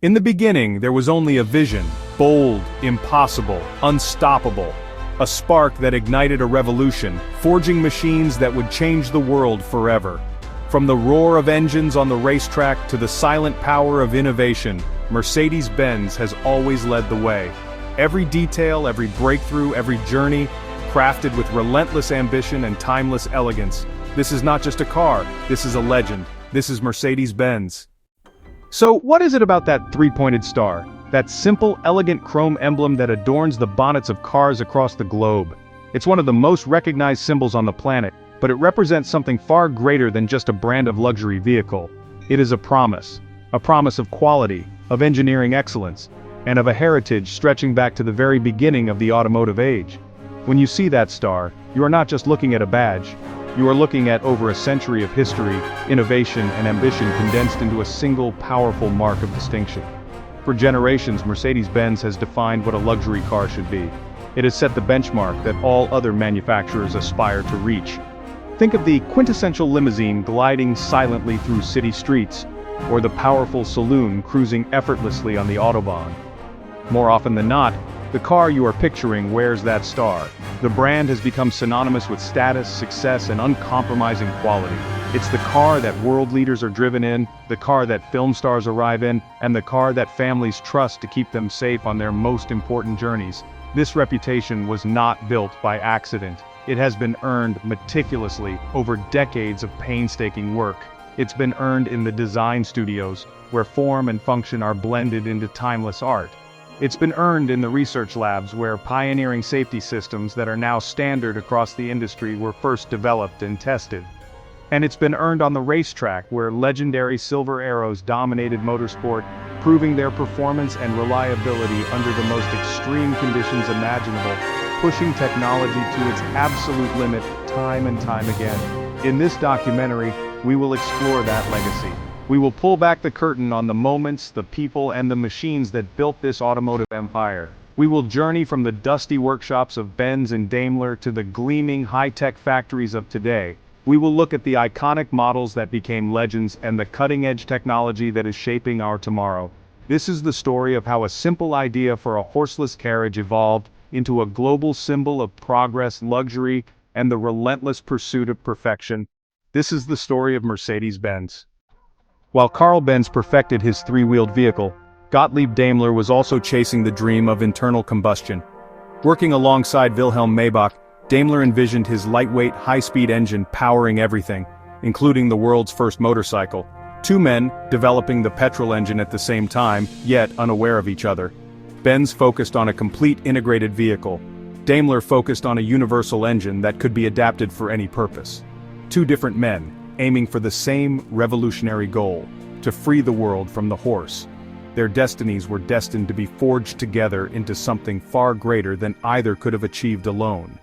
In the beginning, there was only a vision, bold, impossible, unstoppable. A spark that ignited a revolution, forging machines that would change the world forever. From the roar of engines on the racetrack to the silent power of innovation, Mercedes-Benz has always led the way. Every detail, every breakthrough, every journey, crafted with relentless ambition and timeless elegance. This is not just a car, this is a legend. This is Mercedes-Benz. So, what is it about that three-pointed star? That simple, elegant chrome emblem that adorns the bonnets of cars across the globe. It's one of the most recognized symbols on the planet, but it represents something far greater than just a brand of luxury vehicle. It is a promise of quality, of engineering excellence, and of a heritage stretching back to the very beginning of the automotive age. When you see that star, you are not just looking at a badge. You are looking at over a century of history, innovation, and ambition condensed into a single, powerful mark of distinction. For generations, Mercedes-Benz has defined what a luxury car should be. It has set the benchmark that all other manufacturers aspire to reach. Think of the quintessential limousine gliding silently through city streets, or the powerful saloon cruising effortlessly on the Autobahn. More often than not, the car you are picturing wears that star. The brand has become synonymous with status, success, and uncompromising quality. It's the car that world leaders are driven in, the car that film stars arrive in, and the car that families trust to keep them safe on their most important journeys. This reputation was not built by accident. It has been earned meticulously over decades of painstaking work. It's been earned in the design studios, where form and function are blended into timeless art. It's been earned in the research labs where pioneering safety systems that are now standard across the industry were first developed and tested. And it's been earned on the racetrack where legendary silver arrows dominated motorsport, proving their performance and reliability under the most extreme conditions imaginable, pushing technology to its absolute limit time and time again. In this documentary, we will explore that legacy. We will pull back the curtain on the moments, the people, and the machines that built this automotive empire. We will journey from the dusty workshops of Benz and Daimler to the gleaming high-tech factories of today. We will look at the iconic models that became legends and the cutting-edge technology that is shaping our tomorrow. This is the story of how a simple idea for a horseless carriage evolved into a global symbol of progress, luxury, and the relentless pursuit of perfection. This is the story of Mercedes-Benz. While Carl Benz perfected his three-wheeled vehicle, Gottlieb Daimler was also chasing the dream of internal combustion. Working alongside Wilhelm Maybach, Daimler envisioned his lightweight, high-speed engine powering everything, including the world's first motorcycle. Two men developing the petrol engine at the same time, yet unaware of each other. Benz focused on a complete integrated vehicle. Daimler focused on a universal engine that could be adapted for any purpose. Two different men, aiming for the same revolutionary goal, to free the world from the horse. Their destinies were destined to be forged together into something far greater than either could have achieved alone.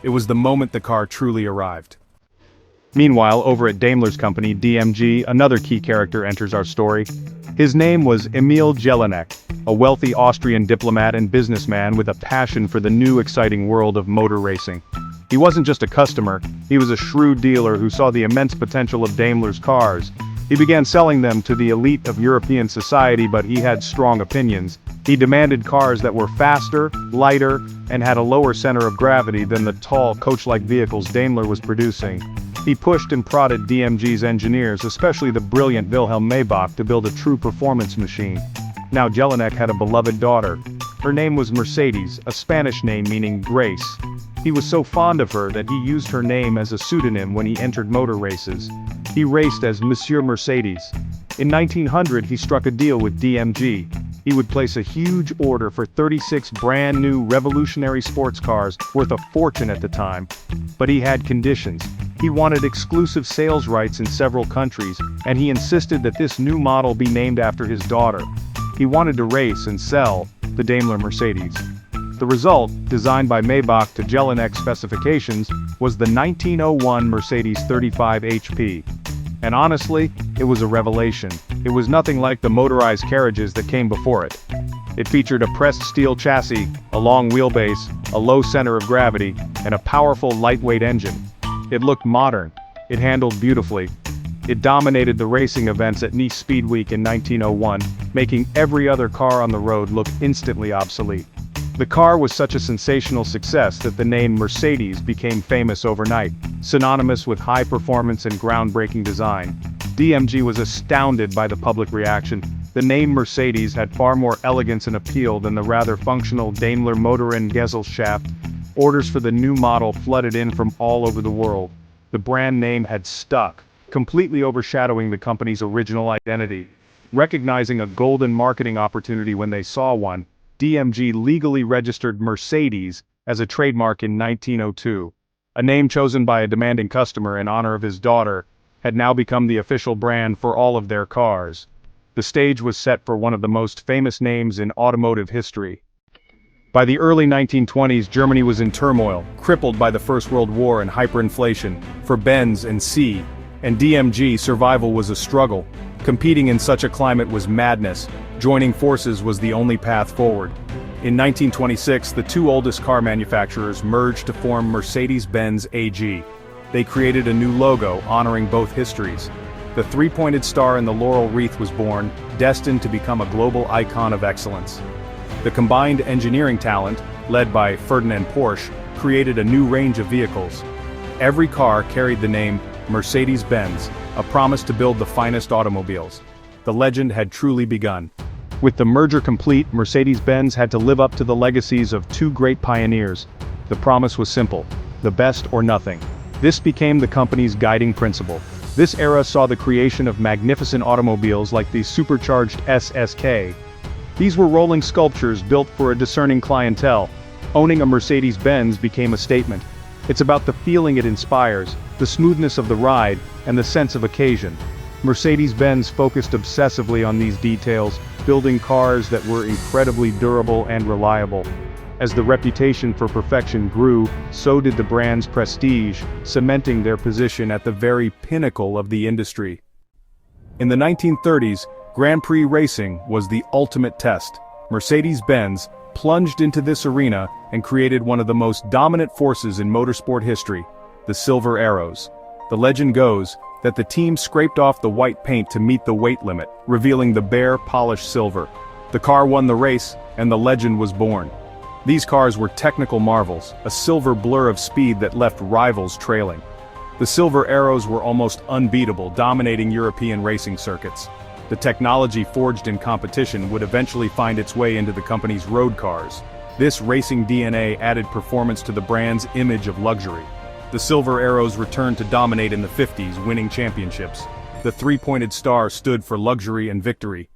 It was the moment the car truly arrived. Meanwhile, over at Daimler's company, DMG, another key character enters our story. His name was Emil Jelinek, a wealthy Austrian diplomat and businessman with a passion for the new exciting world of motor racing. He wasn't just a customer, he was a shrewd dealer who saw the immense potential of Daimler's cars. He began selling them to the elite of European society, but he had strong opinions. He demanded cars that were faster, lighter, and had a lower center of gravity than the tall, coach-like vehicles Daimler was producing. He pushed and prodded DMG's engineers, especially the brilliant Wilhelm Maybach, to build a true performance machine. Now Jelinek had a beloved daughter. Her name was Mercedes, a Spanish name meaning grace. He was so fond of her that he used her name as a pseudonym when he entered motor races. He raced as Monsieur Mercedes. In 1900 he struck a deal with DMG. He would place a huge order for 36 brand new revolutionary sports cars worth a fortune at the time. But he had conditions. He wanted exclusive sales rights in several countries, and he insisted that this new model be named after his daughter. He wanted to race and sell the Daimler Mercedes. The result, designed by Maybach to Jelinek specifications, was the 1901 Mercedes 35 HP. And honestly, it was a revelation. It was nothing like the motorized carriages that came before it. It featured a pressed steel chassis, a long wheelbase, a low center of gravity, and a powerful lightweight engine. It looked modern. It handled beautifully. It dominated the racing events at Nice Speed Week in 1901, making every other car on the road look instantly obsolete. The car was such a sensational success that the name Mercedes became famous overnight, synonymous with high performance and groundbreaking design. DMG was astounded by the public reaction. The name Mercedes had far more elegance and appeal than the rather functional Daimler-Motoren-Gesellschaft. Orders for the new model flooded in from all over the world. The brand name had stuck, completely overshadowing the company's original identity. Recognizing a golden marketing opportunity when they saw one, DMG legally registered Mercedes as a trademark in 1902. A name chosen by a demanding customer in honor of his daughter had now become the official brand for all of their cars. The stage was set for one of the most famous names in automotive history. By the early 1920s, Germany was in turmoil, crippled by the First World War and hyperinflation. For Benz and C and DMG, survival was a struggle. Competing in such a climate was madness. Joining forces was the only path forward. In 1926, the two oldest car manufacturers merged to form Mercedes-Benz AG. They created a new logo honoring both histories. The three-pointed star in the laurel wreath was born, destined to become a global icon of excellence. The combined engineering talent, led by Ferdinand Porsche, created a new range of vehicles. Every car carried the name Mercedes-Benz, a promise to build the finest automobiles. The legend had truly begun. With the merger complete, Mercedes-Benz had to live up to the legacies of two great pioneers. The promise was simple: the best or nothing. This became the company's guiding principle. This era saw the creation of magnificent automobiles like the supercharged SSK. These were rolling sculptures built for a discerning clientele. Owning a Mercedes-Benz became a statement. It's about the feeling it inspires, the smoothness of the ride, and the sense of occasion. Mercedes-Benz focused obsessively on these details, building cars that were incredibly durable and reliable. As the reputation for perfection grew, so did the brand's prestige, cementing their position at the very pinnacle of the industry. In the 1930s, Grand Prix racing was the ultimate test. Mercedes-Benz plunged into this arena and created one of the most dominant forces in motorsport history, the Silver Arrows. The legend goes that the team scraped off the white paint to meet the weight limit, revealing the bare, polished silver. The car won the race, and the legend was born. These cars were technical marvels, a silver blur of speed that left rivals trailing. The Silver Arrows were almost unbeatable, dominating European racing circuits. The technology forged in competition would eventually find its way into the company's road cars. This racing DNA added performance to the brand's image of luxury. The Silver Arrows returned to dominate in the 50s, winning championships. The three-pointed star stood for luxury and victory.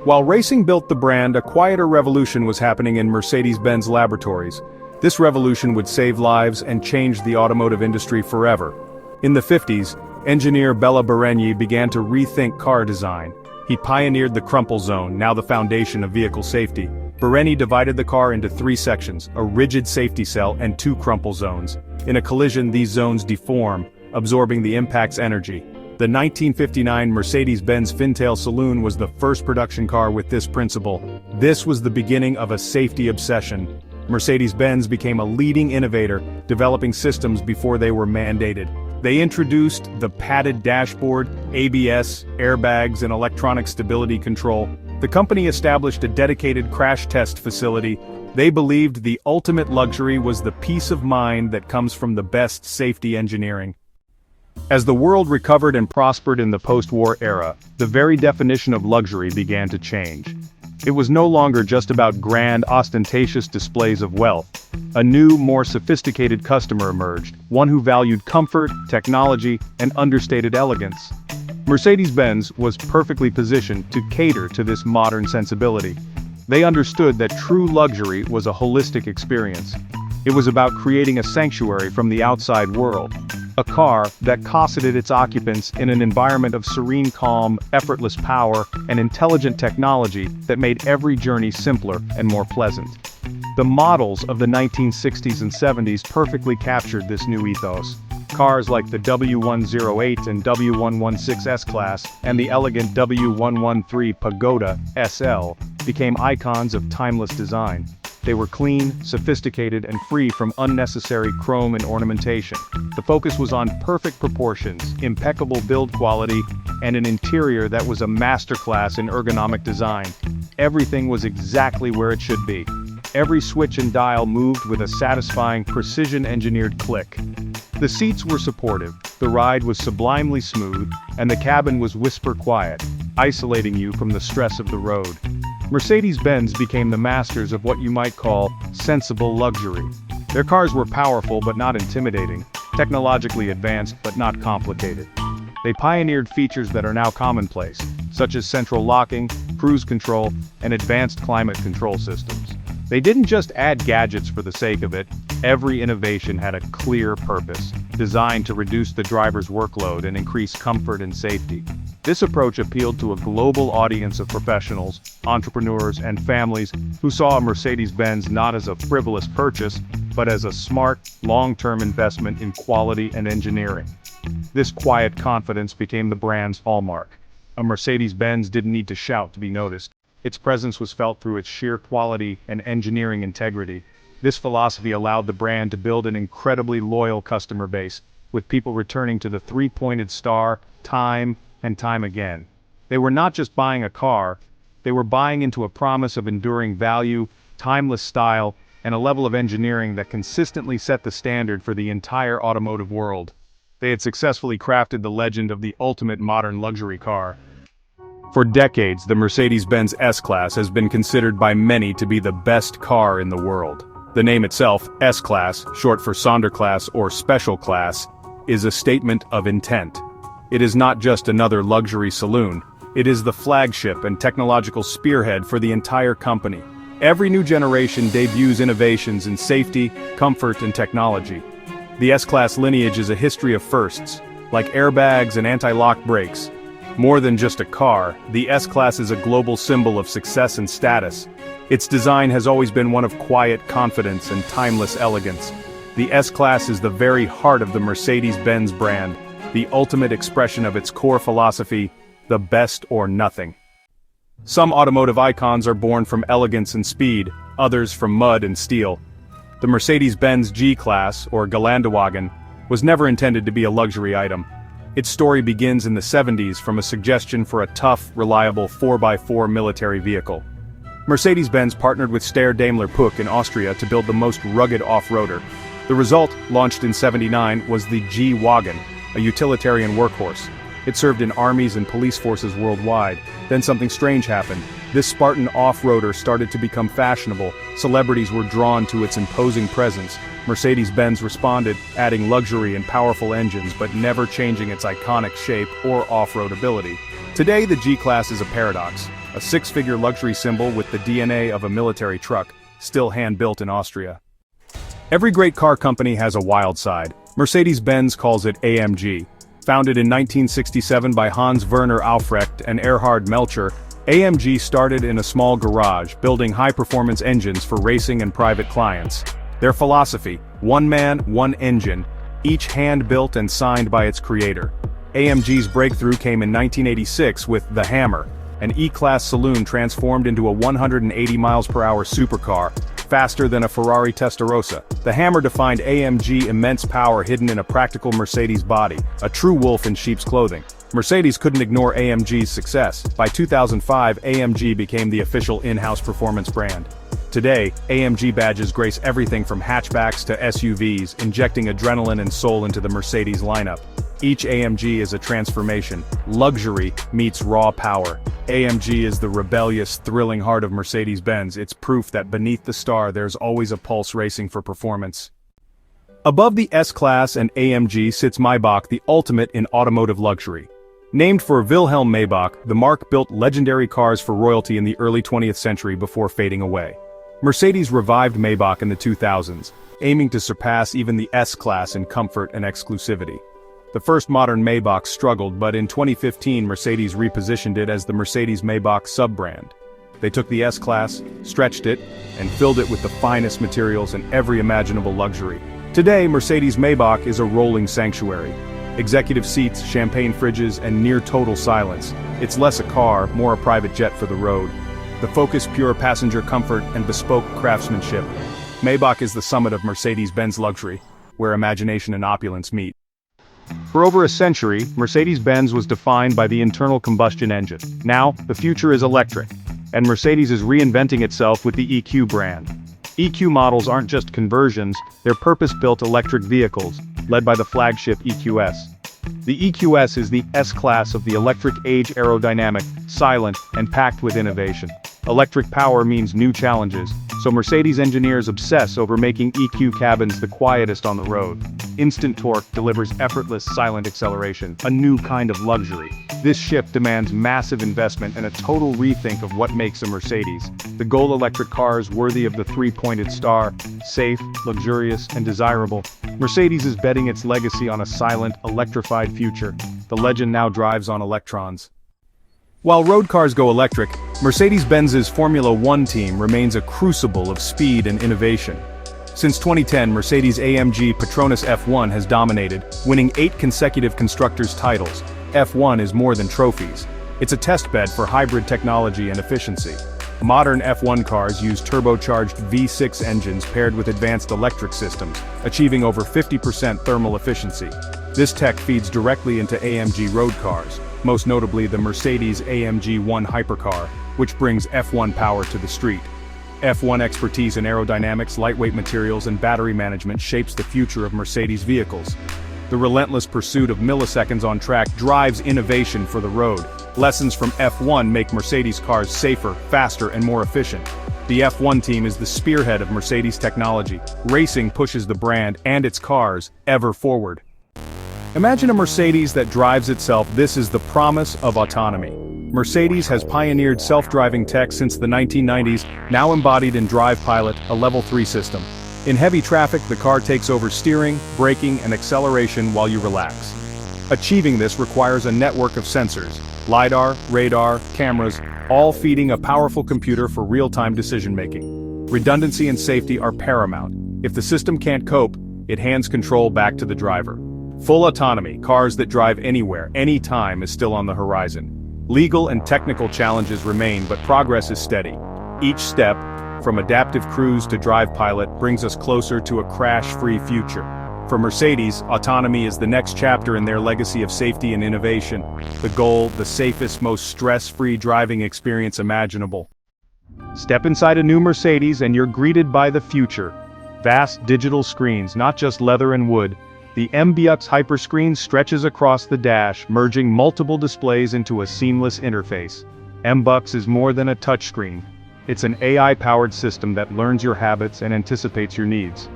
While racing built the brand, a quieter revolution was happening in Mercedes-Benz laboratories. This revolution would save lives and change the automotive industry forever. In the 50s, engineer Bela Barenyi began to rethink car design. He pioneered the crumple zone, now the foundation of vehicle safety. Barenyi divided the car into three sections, a rigid safety cell and two crumple zones. In a collision, these zones deform, absorbing the impact's energy. The 1959 Mercedes-Benz Fintail Saloon was the first production car with this principle. This was the beginning of a safety obsession. Mercedes-Benz became a leading innovator, developing systems before they were mandated. They introduced the padded dashboard, ABS, airbags, and electronic stability control. The company established a dedicated crash test facility. They believed the ultimate luxury was the peace of mind that comes from the best safety engineering. As the world recovered and prospered in the post-war era, the very definition of luxury began to change. It was no longer just about grand, ostentatious displays of wealth. A new, more sophisticated customer emerged, one who valued comfort, technology, and understated elegance. Mercedes-Benz was perfectly positioned to cater to this modern sensibility. They understood that true luxury was a holistic experience. It was about creating a sanctuary from the outside world. A car that cosseted its occupants in an environment of serene calm, effortless power, and intelligent technology that made every journey simpler and more pleasant. The models of the 1960s and 70s perfectly captured this new ethos. Cars like the W108 and W116 S-Class and the elegant W113 Pagoda SL became icons of timeless design. They were clean, sophisticated, and free from unnecessary chrome and ornamentation. The focus was on perfect proportions, impeccable build quality, and an interior that was a masterclass in ergonomic design. Everything was exactly where it should be. Every switch and dial moved with a satisfying, precision-engineered click. The seats were supportive, the ride was sublimely smooth, and the cabin was whisper quiet, isolating you from the stress of the road. Mercedes-Benz became the masters of what you might call sensible luxury. Their cars were powerful but not intimidating, technologically advanced but not complicated. They pioneered features that are now commonplace, such as central locking, cruise control, and advanced climate control systems. They didn't just add gadgets for the sake of it. Every innovation had a clear purpose, designed to reduce the driver's workload and increase comfort and safety. This approach appealed to a global audience of professionals, entrepreneurs, and families who saw a Mercedes-Benz not as a frivolous purchase, but as a smart, long-term investment in quality and engineering. This quiet confidence became the brand's hallmark. A Mercedes-Benz didn't need to shout to be noticed. Its presence was felt through its sheer quality and engineering integrity. This philosophy allowed the brand to build an incredibly loyal customer base, with people returning to the three-pointed star time and time again. They were not just buying a car, they were buying into a promise of enduring value, timeless style, and a level of engineering that consistently set the standard for the entire automotive world. They had successfully crafted the legend of the ultimate modern luxury car. For decades, the Mercedes-Benz S-Class has been considered by many to be the best car in the world. The name itself, S-Class, short for Sonderklasse or Special Class, is a statement of intent. It is not just another luxury saloon, it is the flagship and technological spearhead for the entire company. Every new generation debuts innovations in safety, comfort, and technology. The S-Class lineage is a history of firsts, like airbags and anti-lock brakes. More than just a car, the S-Class is a global symbol of success and status. Its design has always been one of quiet confidence and timeless elegance. The S-Class is the very heart of the Mercedes-Benz brand, the ultimate expression of its core philosophy, the best or nothing. Some automotive icons are born from elegance and speed, others from mud and steel. The Mercedes-Benz G-Class, or Geländewagen, was never intended to be a luxury item. Its story begins in the 70s from a suggestion for a tough, reliable 4x4 military vehicle. Mercedes-Benz partnered with Steyr Daimler-Puch in Austria to build the most rugged off-roader. The result, launched in '79, was the G-Wagen, a utilitarian workhorse. It served in armies and police forces worldwide. Then something strange happened. This Spartan off-roader started to become fashionable. Celebrities were drawn to its imposing presence. Mercedes-Benz responded, adding luxury and powerful engines but never changing its iconic shape or off-road ability. Today the G-Class is a paradox, a six-figure luxury symbol with the DNA of a military truck, still hand-built in Austria. Every great car company has a wild side. Mercedes-Benz calls it AMG. Founded in 1967 by Hans Werner Aufrecht and Erhard Melcher, AMG started in a small garage, building high-performance engines for racing and private clients. Their philosophy, one man, one engine, each hand-built and signed by its creator. AMG's breakthrough came in 1986 with the Hammer, an E-Class saloon transformed into a 180 mph supercar, faster than a Ferrari Testarossa. The Hammer defined AMG's immense power hidden in a practical Mercedes body, a true wolf in sheep's clothing. Mercedes couldn't ignore AMG's success. By 2005, AMG became the official in-house performance brand. Today, AMG badges grace everything from hatchbacks to SUVs, injecting adrenaline and soul into the Mercedes lineup. Each AMG is a transformation. Luxury meets raw power. AMG is the rebellious, thrilling heart of Mercedes-Benz. It's proof that beneath the star there's always a pulse racing for performance. Above the S-Class and AMG sits Maybach, the ultimate in automotive luxury. Named for Wilhelm Maybach, the marque built legendary cars for royalty in the early 20th century before fading away. Mercedes revived Maybach in the 2000s, aiming to surpass even the S-Class in comfort and exclusivity. The first modern Maybach struggled, but in 2015 Mercedes repositioned it as the Mercedes-Maybach sub-brand. They took the S-Class, stretched it, and filled it with the finest materials and every imaginable luxury. Today, Mercedes-Maybach is a rolling sanctuary. Executive seats, champagne fridges, and near-total silence. It's less a car, more a private jet for the road. The Focus pure passenger comfort and bespoke craftsmanship. Maybach is the summit of Mercedes-Benz luxury, where imagination and opulence meet. For over a century, Mercedes-Benz was defined by the internal combustion engine. Now, the future is electric, and Mercedes is reinventing itself with the EQ brand. EQ models aren't just conversions, they're purpose-built electric vehicles, led by the flagship EQS. The EQS is the S-Class of the electric age, aerodynamic, silent, and packed with innovation. Electric power means new challenges, so Mercedes engineers obsess over making EQ cabins the quietest on the road. Instant torque delivers effortless silent acceleration, a new kind of luxury. This shift demands massive investment and a total rethink of what makes a Mercedes. The gold electric car is worthy of the three-pointed star, safe, luxurious, and desirable. Mercedes is betting its legacy on a silent, electrified future. The legend now drives on electrons. While road cars go electric, Mercedes-Benz's Formula One team remains a crucible of speed and innovation. Since 2010, Mercedes-AMG Petronas F1 has dominated, winning 8 consecutive constructors' titles. F1 is more than trophies. It's a testbed for hybrid technology and efficiency. Modern F1 cars use turbocharged V6 engines paired with advanced electric systems, achieving over 50% thermal efficiency. This tech feeds directly into AMG road cars, most notably the Mercedes-AMG 1 hypercar, which brings F1 power to the street. F1 expertise in aerodynamics, lightweight materials, and battery management shapes the future of Mercedes vehicles. The relentless pursuit of milliseconds on track drives innovation for the road. Lessons from F1 make Mercedes cars safer, faster, and more efficient. The F1 team is the spearhead of Mercedes technology. Racing pushes the brand and its cars ever forward. Imagine a Mercedes that drives itself. This is the promise of autonomy. Mercedes has pioneered self-driving tech since the 1990s, now embodied in Drive Pilot, a Level 3 system. In heavy traffic, the car takes over steering, braking, and acceleration while you relax. Achieving this requires a network of sensors, LiDAR, radar, cameras, all feeding a powerful computer for real-time decision-making. Redundancy and safety are paramount. If the system can't cope, it hands control back to the driver. Full autonomy, cars that drive anywhere, anytime, is still on the horizon. Legal and technical challenges remain, but progress is steady. Each step, from adaptive cruise to Drive Pilot, brings us closer to a crash-free future. For Mercedes, autonomy is the next chapter in their legacy of safety and innovation. The goal, the safest, most stress-free driving experience imaginable. Step inside a new Mercedes and you're greeted by the future. Vast digital screens, not just leather and wood. The MBUX hyperscreen stretches across the dash, merging multiple displays into a seamless interface. MBUX is more than a touchscreen. It's an AI-powered system that learns your habits and anticipates your needs.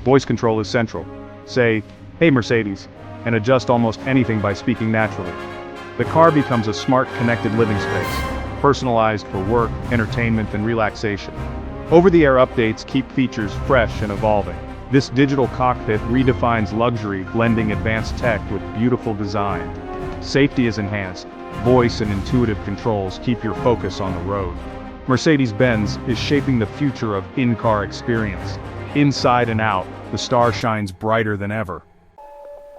Voice control is central. Say, "Hey Mercedes," and adjust almost anything by speaking naturally. The car becomes a smart, connected living space, personalized for work, entertainment, and relaxation. Over-the-air updates keep features fresh and evolving. This digital cockpit redefines luxury, blending advanced tech with beautiful design. Safety is enhanced. Voice and intuitive controls keep your focus on the road. Mercedes-Benz is shaping the future of in-car experience. Inside and out, the star shines brighter than ever.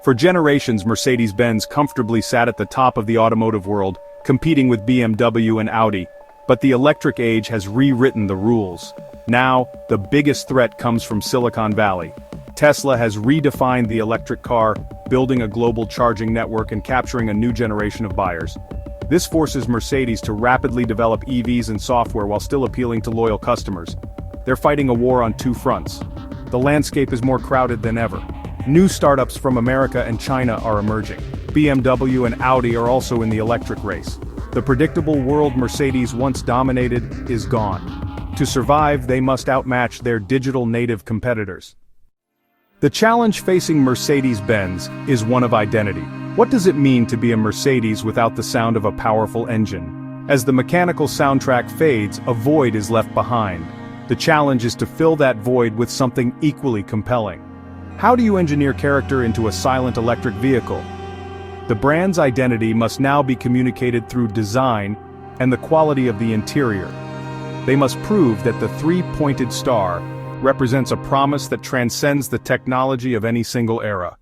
For generations, Mercedes-Benz comfortably sat at the top of the automotive world, competing with BMW and Audi. But the electric age has rewritten the rules. Now, the biggest threat comes from Silicon Valley. Tesla has redefined the electric car, building a global charging network and capturing a new generation of buyers. This forces Mercedes to rapidly develop EVs and software while still appealing to loyal customers. They're fighting a war on two fronts. The landscape is more crowded than ever. New startups from America and China are emerging. BMW and Audi are also in the electric race. The predictable world Mercedes once dominated is gone. To survive, they must outmatch their digital native competitors. The challenge facing Mercedes-Benz is one of identity. What does it mean to be a Mercedes without the sound of a powerful engine? As the mechanical soundtrack fades, a void is left behind. The challenge is to fill that void with something equally compelling. How do you engineer character into a silent electric vehicle? The brand's identity must now be communicated through design and the quality of the interior. They must prove that the three-pointed star represents a promise that transcends the technology of any single era.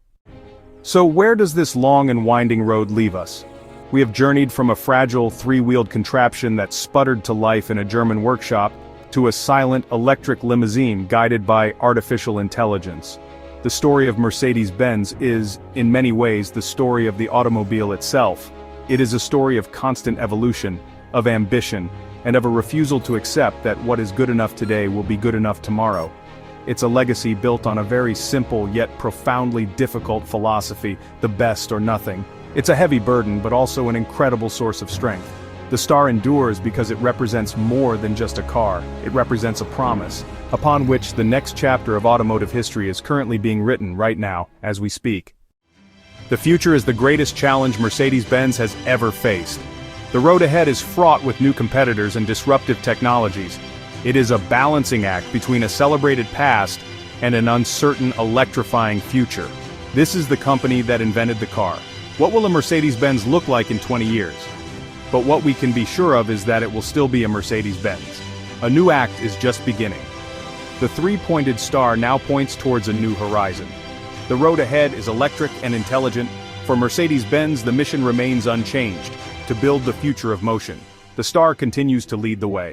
So where does this long and winding road leave us? We have journeyed from a fragile three-wheeled contraption that sputtered to life in a German workshop to a silent electric limousine guided by artificial intelligence. The story of Mercedes-Benz is, in many ways, the story of the automobile itself. It is a story of constant evolution, of ambition, and of a refusal to accept that what is good enough today will be good enough tomorrow. It's a legacy built on a very simple yet profoundly difficult philosophy: the best or nothing. It's a heavy burden, but also an incredible source of strength. The star endures because it represents more than just a car. It represents a promise, upon which the next chapter of automotive history is currently being written right now, as we speak. The future is the greatest challenge Mercedes-Benz has ever faced. The road ahead is fraught with new competitors and disruptive technologies. It is a balancing act between a celebrated past and an uncertain, electrifying future. This is the company that invented the car. What will a Mercedes-Benz look like in 20 years? But what we can be sure of is that it will still be a Mercedes-Benz. A new act is just beginning. The three-pointed star now points towards a new horizon. The road ahead is electric and intelligent. For Mercedes-Benz, the mission remains unchanged: to build the future of motion. The star continues to lead the way.